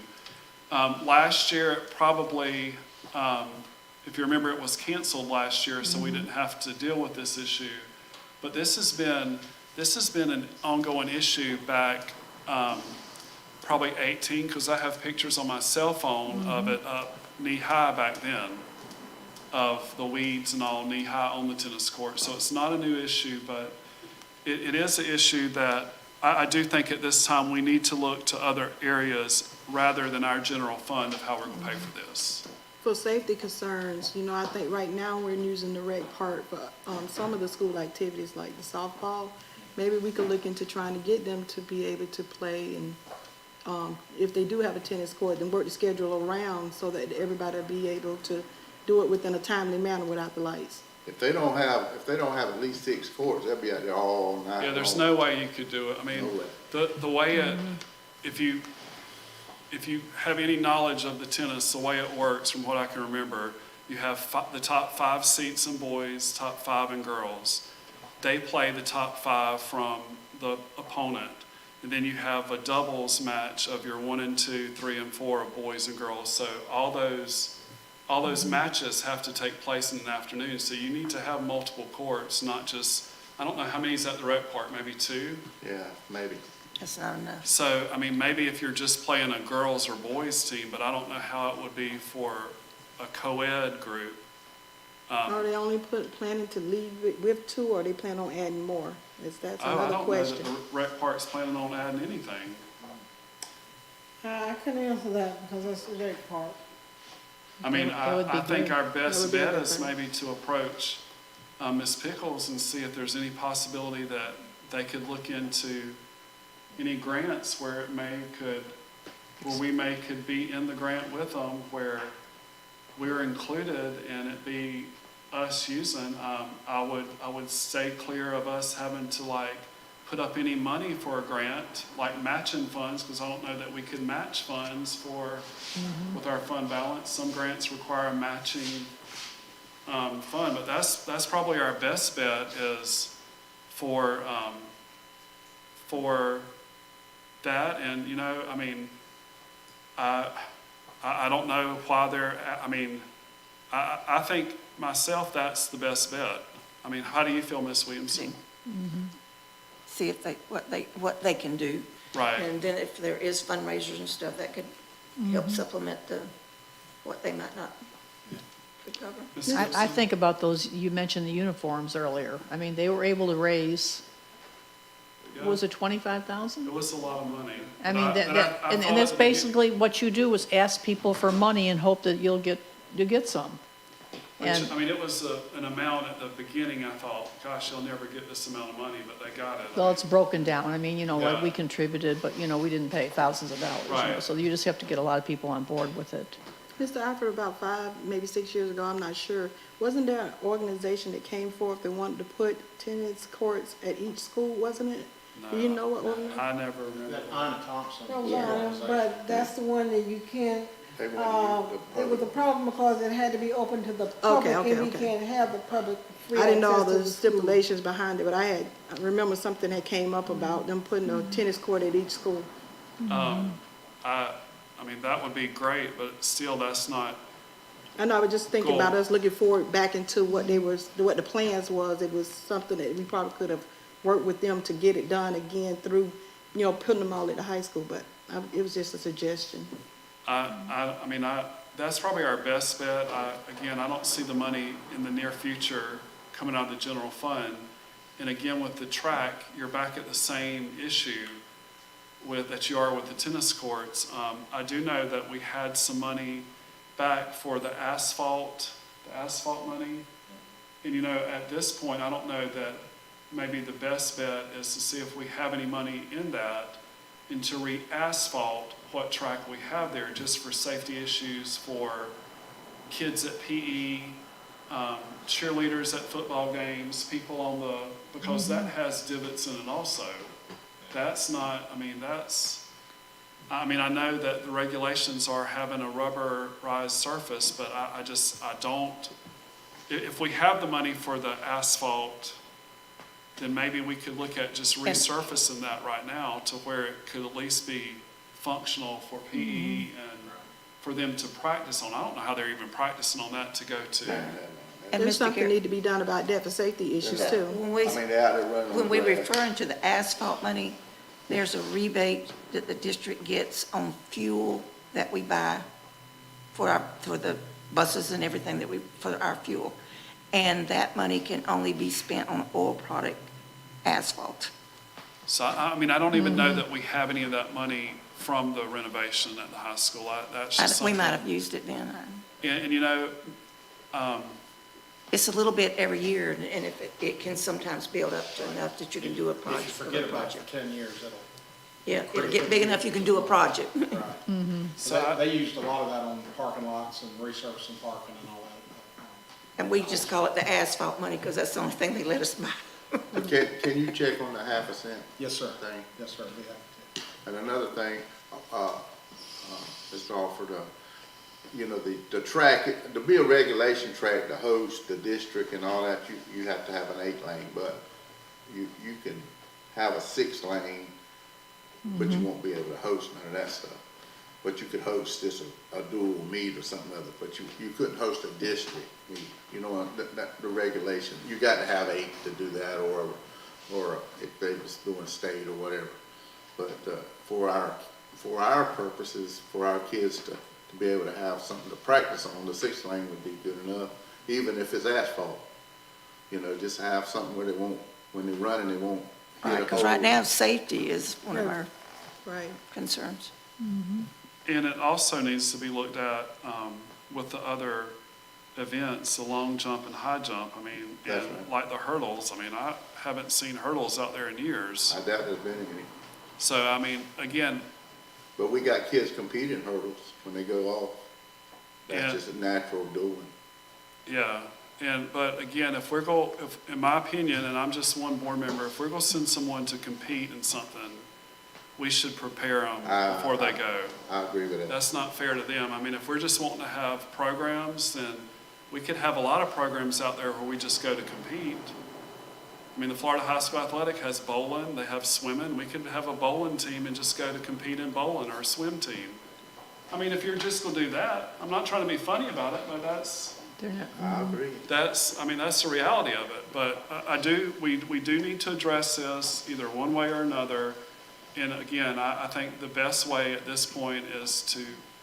Last year, it probably, if you remember, it was canceled last year, so we didn't have to deal with this issue. But this has been an ongoing issue back probably 18, because I have pictures on my cell phone of it up knee-high back then, of the weeds and all knee-high on the tennis court. So it's not a new issue, but it is an issue that I do think at this time we need to look to other areas rather than our general fund of how we're going to pay for this. For safety concerns, you know, I think right now we're using the rec park for, some of the school activities like the softball. Maybe we could look into trying to get them to be able to play, and, if they do have a tennis court, then work the schedule around so that everybody will be able to do it within a timely manner without the lights. If they don't have at least 6 courts, they'll be out there all night. Yeah, there's long. no way you could do it. I mean, No way. the way it, if you have any knowledge of the tennis, the way it works, from what I can remember, you have the top 5 seats in boys, top 5 in girls. They play the top 5 from the opponent. And then you have a doubles match of your 1 and 2, 3 and 4 of boys and girls. So all those matches have to take place in an afternoon. So you need to have multiple courts, not just, I don't know how many's at the rec park, maybe 2? Yeah, maybe. that's not enough. So, I mean, maybe if you're just playing a girls or boys team, but I don't know how it would be for a co-ed group. Are they only planning to leave it with 2, or are they plan on adding more? That's I another don't know question. that the rec park's planning on adding anything. I couldn't answer that because that's the rec park. I mean, That would be I think good. our That best would be a bet good is thing. maybe to approach Ms. Pickles and see if there's any possibility that they could look into any grants where we could be in the grant with them, where we're included and it be us using, I would stay clear of us having to like put up any money for a grant, like matching funds, because I don't know that we can match funds with our fund balance. Some grants require a matching fund, but that's probably our best bet is for that. And, you know, I mean, I don't know why I think myself that's the best bet. I mean, how do you feel, Ms. Williamson? See if what they can do. Right. And then if there is fundraisers and stuff, that could help supplement what they might not could cover. Ms. I Gibson? think about those, you mentioned the uniforms earlier. I mean, they were able to raise, Yeah. was it 25,000? It was a lot of money. I mean, But and thought that's at the basically what you do is ask people for money and hope that you'll get some. beginning, And, I mean, it was an amount at the beginning, I thought, gosh, they'll never get this amount of money, but they got it. well, it's broken down. I mean, like Yeah. we contributed, but, we didn't pay thousands of dollars. Right. So you just have to get a lot of people on board with it. Mr. Alford, about 5, maybe 6 years ago, I'm not sure, wasn't there an organization that came forth that wanted to put tennis courts at each school, wasn't it? Do you know what organization? I never remember. That Ina Thompson. But that's the one that you can't, They want to use the it was a problem because it had to be open to the public, okay, and we okay. can't have the public free I didn't know all access to the the school. stipulations behind it, but I remember something that came up about them putting a tennis court at each school. I mean, that would be great, but still, that's not, I know, I was just thinking Cool. about us looking forward back into what the plans was. It was something that we probably could have worked with them to get it done again through, putting them all at the high school, but it was just a suggestion. that's probably our best bet. Again, I don't see the money in the near future coming out of the general fund. And again, with the track, you're back at the same issue that you are with the tennis courts. I do know that we had some money back for the asphalt money. And at this point, I don't know that maybe the best bet is to see if we have any money in that and to re-asphalt what track we have there, just for safety issues for kids at PE, cheerleaders at football games, people because that has divots in it also. That's not, I know that the regulations are having a rubberized surface, but I don't, if we have the money for the asphalt, then maybe we could look at just resurfacing that right now to where it could at least be functional for PE and for them to practice on. I don't know how they're even practicing on that to go to. And There's Mr. something Gary, need to be done about that for safety issues too. they're out there running on when we the grass. referring to the asphalt money, there's a rebate that the district gets on fuel that we buy for the buses and everything for our fuel. And that money can only be spent on oil product asphalt. So, I don't even know that we have any of that money from the renovation at the high school. That's just We something. might have used it then. And It's a little bit every year, and if it can sometimes build up to enough that you can do a If you project for forget the about it project. for 10 years, it'll. Yeah, it'll get big enough you can do a project. Right. So I- They used a lot of that on parking lots and resurfacing parking and all that. And we just call it the asphalt money because that's the only thing they let us buy. Can you check on the 0.5 cent Yes, sir. thing? Yes, sir, we have to. And another thing, Mr. Alford, the track, to be a regulation track to host the district and all that, you have to have an 8-lane, but you can have a 6-lane, but you won't be able to host none of that stuff. But you could host just a dual meet or something other, but you couldn't host a district meet. The regulation, you got to have 8 to do that, or if they was doing state or whatever. But for our purposes, for our kids to be able to have something to practice on, the 6-lane would be good enough, even if it's asphalt. Just have something where when they're running, they won't hit a Because right hole. now, safety is one of our Right. concerns. And it also needs to be looked at with the other events, the long jump and high jump. That's And right. like the hurdles, I haven't seen hurdles out there in years. I doubt there's been any. So, I mean, again, But we got kids competing hurdles when they go off. Yeah. That's just a natural doing. yeah, but again, if in my opinion, and I'm just one board member, if we're gonna send someone to compete in something, we should prepare them before they go. I agree with that. That's not fair to them. I mean, if we're just wanting to have programs, then we could have a lot of programs out there where we just go to compete. I mean, the Florida High School Athletic has bowling, they have swimming. We could have a bowling team and just go to compete in bowling, or a swim team. I mean, if you're just gonna do that, I'm not trying to be funny about it, but I agree. that's the reality of it. But we do need to address this either one way or another. And again, I think the best way at this point is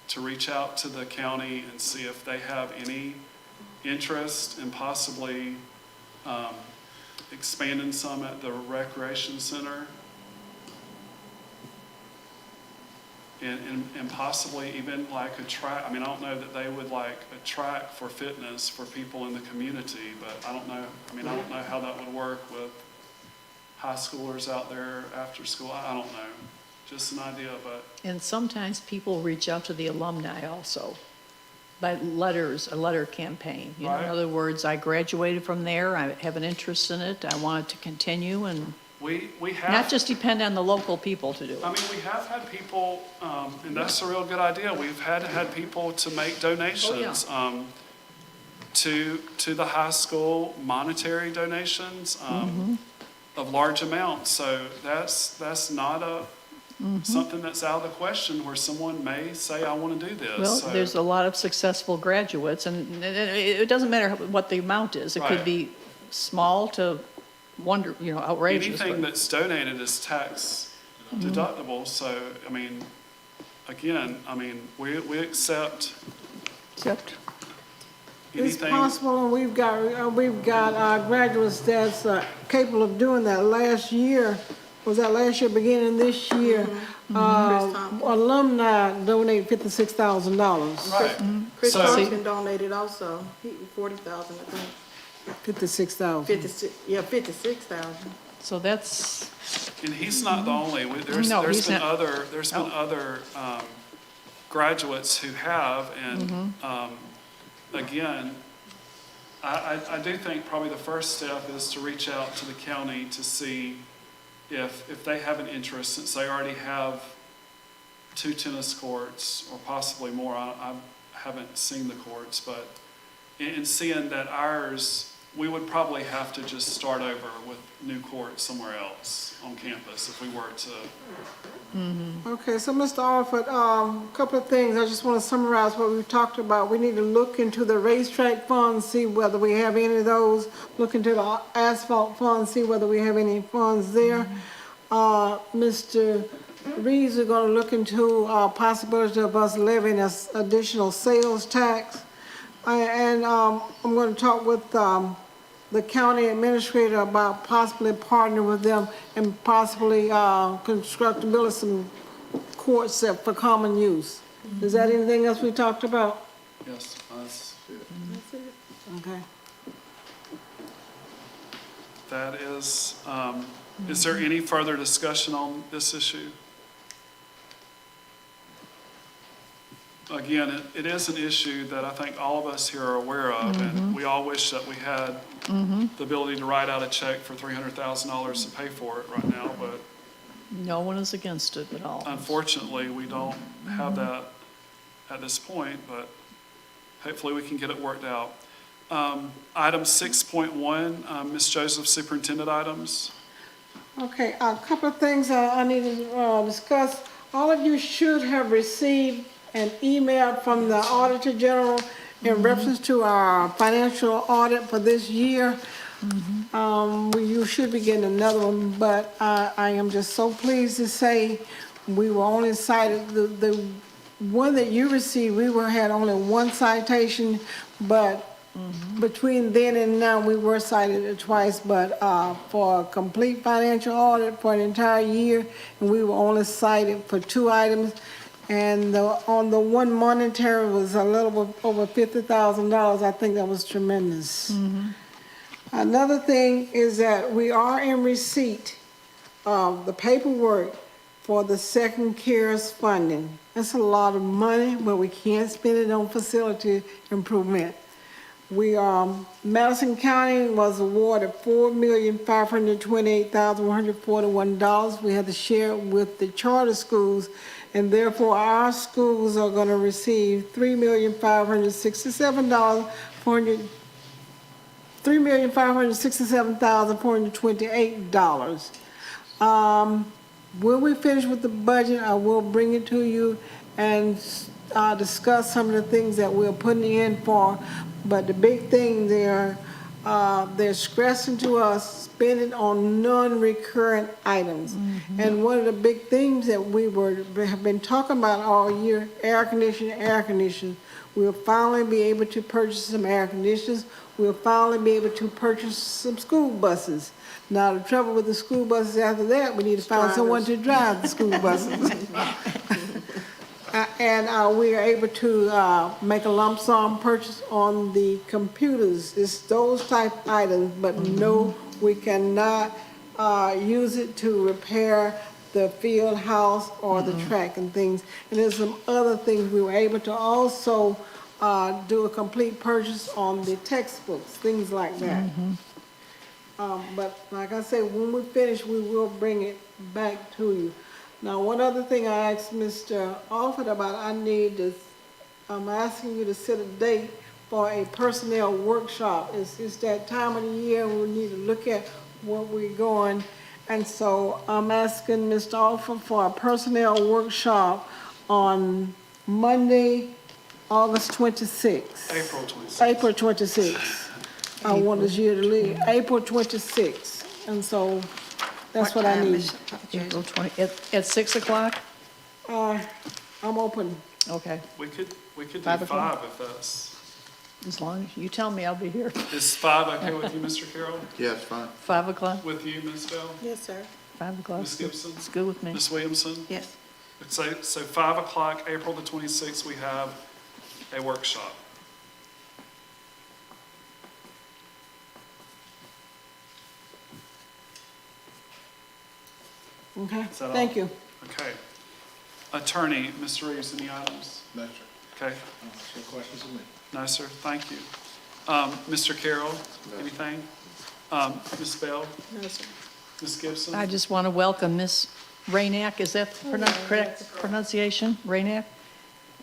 to reach out to the county and see if they have any interest in possibly expanding some at the recreation center. And possibly even like a track. I mean, I don't know that they would like a track for fitness for people in the community, but I don't know. I mean, I don't know how that would work with high schoolers out there after school. I don't know. Just an idea, but And sometimes people reach out to the alumni also by letters, a letter campaign. You know, in Right. other words, I graduated from there, I have an interest in it, I want it to continue, and we have. not just depend on the local people to do I it. mean, we have had people, and that's a real good idea. We've had people to make donations to the high school, monetary donations of large amounts. So that's not something that's out of the question where someone may say, I want to do this. Well, So- there's a lot of successful graduates, and it doesn't matter what the amount is. It could Right. be small to outrageous. Anything but- that's donated is tax deductible. So, I mean, again, we accept Except, It's anything. possible, and we've got graduates that's capable of doing that. Last year, was that last year, beginning this year, alumni donated $56,000. Right. Chris So- Thompson donated also, 40,000, I think. 56,000. 56,000. so that's, And he's not the only, there's No, he's been not. other graduates who have, and again, I do think probably the first step is to reach out to the county to see if they have an interest, since they already have 2 tennis courts, or possibly more. I haven't seen the courts, but in seeing that ours, we would probably have to just start over with new courts somewhere else on campus if we were to. Okay, so Mr. Alford, a couple of things. I just want to summarize what we've talked about. We need to look into the racetrack funds, see whether we have any of those. Look into the asphalt funds, see whether we have any funds there. Mr. Reeves is going to look into possibility of us levying an additional sales tax. And I'm going to talk with the county administrator about possibly partnering with them and possibly building some courts for common use. Is that anything else we talked about? Yes, that's Okay. That is there any further discussion on this issue? Again, it is an issue that I think all of us here are aware of, and we all wish that we had the ability to write out a check for $300,000 to pay for it right now, but no one is against it at all. unfortunately, we don't have that at this point, but hopefully we can get it worked out. Item 6.1, Ms. Joseph, superintendent items. Okay, a couple of things I need to discuss. All of you should have received an email from the Auditor General in reference to our financial audit for this year. You should be getting another one, but I am just so pleased to say we were only cited, the one that you received, had only one citation, but between then and now, we were cited twice, but for a complete financial audit for an entire year, and we were only cited for 2 items. And on the one monetary was a little bit over $50,000. I think that was tremendous. Another thing is that we are in receipt of the paperwork for the second CARES funding. That's a lot of money, but we can't spend it on facility improvement. Madison County was awarded $4,528,141. We had to share it with the charter schools, and therefore our schools are gonna receive $3,567,428. When we finish with the budget, I will bring it to you and discuss some of the things that we're putting in for. But the big thing they're stressing to us, spending on non-recurrent items. And one of the big things that have been talking about all year, air conditioning. We'll finally be able to purchase some air conditioners. We'll finally be able to purchase some school buses. Now, the trouble with the school buses after that, we need to find someone to drive the school buses. And we are able to make a lump sum purchase on the computers. It's those type items, but no, we cannot use it to repair the field house or the track and things. And there's some other things. We were able to also do a complete purchase on the textbooks, things like that. But like I said, when we finish, we will bring it back to you. Now, one other thing I asked Mr. Alford about, I'm asking you to set a date for a personnel workshop. It's that time of the year we need to look at where we're going. And so I'm asking Mr. Alford for a personnel workshop on Monday, August 26th. April 26th. April 26th. I want this year to leave, April 26th. And so that's what I need. April 20, at 6 o'clock? I'm open. Okay, We could do 5 o'clock? 5 if that's, as long as you tell me, I'll be here. is 5 okay with you, Mr. Carroll? Yeah, it's fine. 5 o'clock? With you, Ms. Bell? Yes, sir. 5 o'clock? Ms. Gibson? It's good with me. Ms. Williamson? Yes. So 5 o'clock, April the 26th, we have a workshop. Okay, Is that all? thank you. Okay. Attorney, Mr. Reeves, any items? No, sir. Okay. No questions of me. No, sir. Thank you. Mr. Carroll, anything? Ms. Bell? No, sir. Ms. Gibson? I just want to welcome Ms. Raynack, is that the correct pronunciation? Raynack?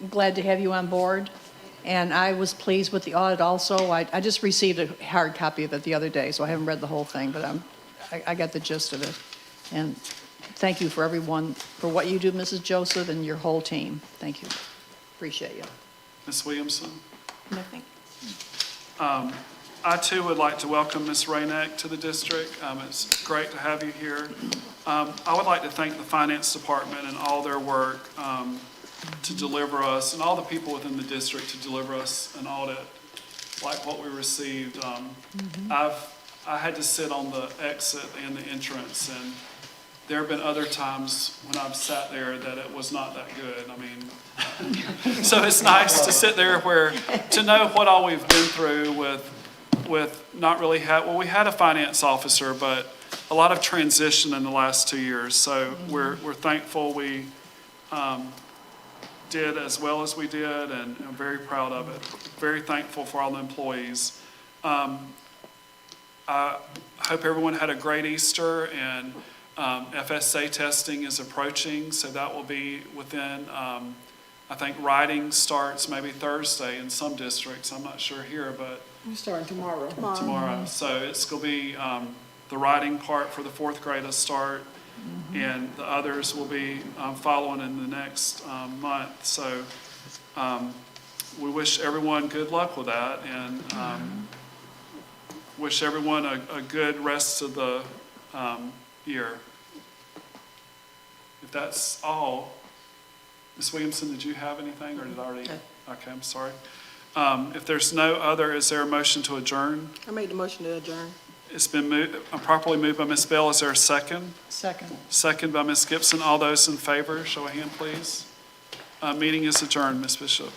I'm glad to have you on board. And I was pleased with the audit also. I just received a hard copy of it the other day, so I haven't read the whole thing, but I got the gist of it. And thank you for everyone, for what you do, Mrs. Joseph, and your whole team. Thank you. Appreciate you. Ms. Williamson? No, thank you. I too would like to welcome Ms. Raynack to the district. It's great to have you here. I would like to thank the finance department and all their work to deliver us, and all the people within the district to deliver us an audit like what we received. I had to sit on the exit and the entrance, and there have been other times when I've sat there that it was not that good. I mean, so it's nice to sit there to know what all we've been through with not really we had a finance officer, but a lot of transition in the last 2 years. So we're thankful we did as well as we did, and I'm very proud of it. Very thankful for all the employees. I hope everyone had a great Easter, and FSA testing is approaching, so that will be within, I think writing starts maybe Thursday in some districts. I'm not sure here, but We're starting tomorrow. tomorrow. So it's going to be the writing part for the 4th grade will start, and the others will be following in the next month. So we wish everyone good luck with that, and wish everyone a good rest of the year. If that's all, Ms. Williamson, did you have anything, or did I already? No. Okay, I'm sorry. If there's no other, is there a motion to adjourn? I made the motion to adjourn. It's been properly moved by Ms. Bell. Is there a second? Second. Second by Ms. Gibson. All those in favor, show a hand, please. Meeting is adjourned, Ms. Bishop.